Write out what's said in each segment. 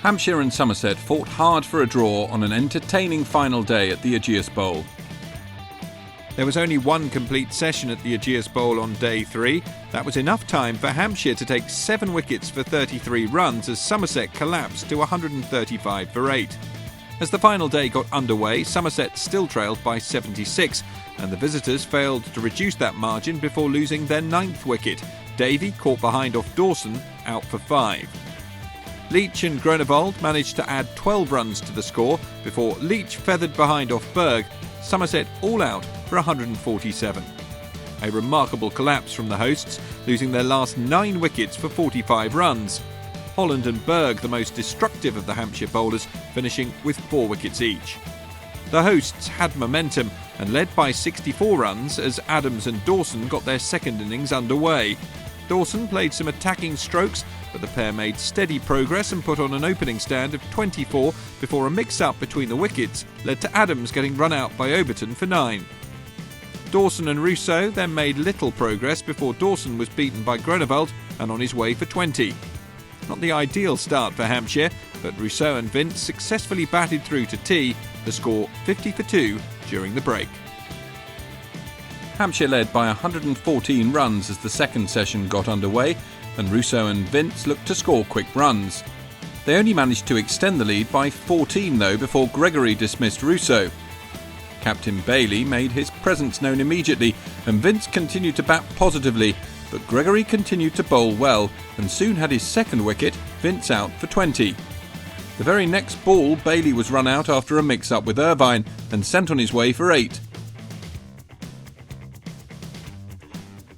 Hampshire and Somerset fought hard for a draw on an entertaining final day at the Ageas Bowl. There was only one complete session at the Ageas Bowl on day 3. That was enough time for Hampshire to take 7 wickets for 33 runs as Somerset collapsed to 135 for 8. As the final day got underway, Somerset still trailed by 76, and the visitors failed to reduce that margin before losing their 9th wicket. Davey caught behind off Dawson, out for 5. Leach and Groenewold managed to add 12 runs to the score before Leach feathered behind off Berg. Somerset all out for 147. A remarkable collapse from the hosts, losing their last 9 wickets for 45 runs. Holland and Berg, the most destructive of the Hampshire bowlers, finishing with 4 wickets each. The hosts had momentum and led by 64 runs as Adams and Dawson got their second innings underway. Dawson played some attacking strokes, but the pair made steady progress and put on an opening stand of 24 before a mix-up between the wickets led to Adams getting run out by Overton for 9. Dawson and Rousseau then made little progress before Dawson was beaten by Groenewold and on his way for 20. Not the ideal start for Hampshire, but Rousseau and Vince successfully batted through to tea, the score 50 for 2 during the break. Hampshire led by 114 runs as the second session got underway, and Rousseau and Vince looked to score quick runs. They only managed to extend the lead by 14 though before Gregory dismissed Rousseau. Captain Bailey made his presence known immediately, and Vince continued to bat positively, but Gregory continued to bowl well and soon had his second wicket, Vince out for 20. The very next ball, Bailey was run out after a mix-up with Irvine and sent on his way for 8.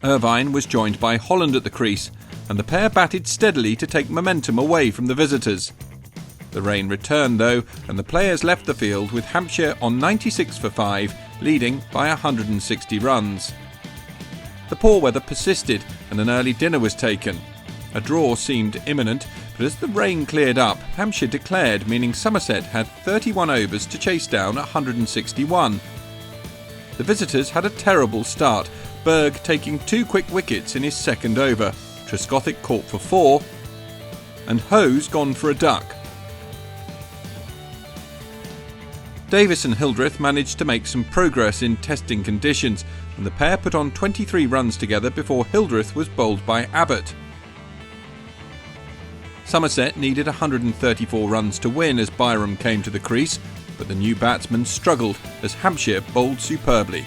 Irvine was joined by Holland at the crease, and the pair batted steadily to take momentum away from the visitors. The rain returned though, and the players left the field with Hampshire on 96 for 5, leading by 160 runs. The poor weather persisted and an early dinner was taken. A draw seemed imminent, but as the rain cleared up, Hampshire declared, meaning Somerset had 31 overs to chase down 161. The visitors had a terrible start, Berg taking 2 quick wickets in his second over, Trescothick caught for 4, and Hose gone for a duck. Davis and Hildreth managed to make some progress in testing conditions, and the pair put on 23 runs together before Hildreth was bowled by Abbott. Somerset needed 134 runs to win as Byram came to the crease, but the new batsman struggled as Hampshire bowled superbly.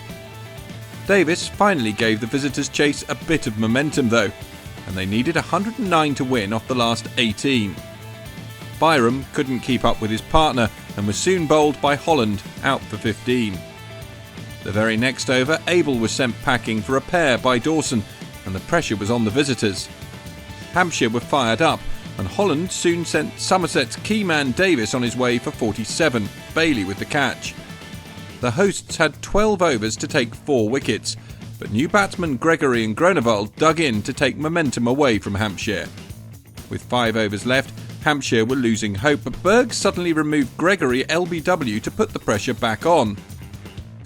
Davis finally gave the visitors' chase a bit of momentum though, and they needed 109 to win off the last 18. Byram couldn't keep up with his partner and was soon bowled by Holland, out for 15. The very next over, Abel was sent packing for a pair by Dawson, and the pressure was on the visitors. Hampshire were fired up, and Holland soon sent Somerset's key man Davis on his way for 47, Bailey with the catch. The hosts had 12 overs to take 4 wickets, but new batsmen Gregory and Groenewold dug in to take momentum away from Hampshire. With 5 overs left, Hampshire were losing hope, but Berg suddenly removed Gregory LBW to put the pressure back on.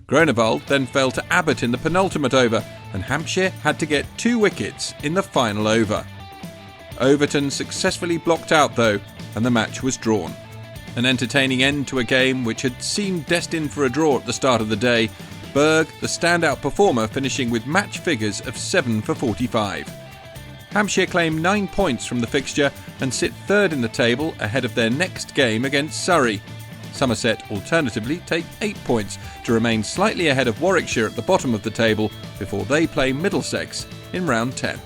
Groenewold then fell to Abbott in the penultimate over, and Hampshire had to get 2 wickets in the final over. Overton successfully blocked out though, and the match was drawn. An entertaining end to a game which had seemed destined for a draw at the start of the day, Berg, the standout performer, finishing with match figures of 7 for 45. Hampshire claim 9 points from the fixture and sit third in the table ahead of their next game against Surrey. Somerset alternatively take 8 points to remain slightly ahead of Warwickshire at the bottom of the table before they play Middlesex in round 10.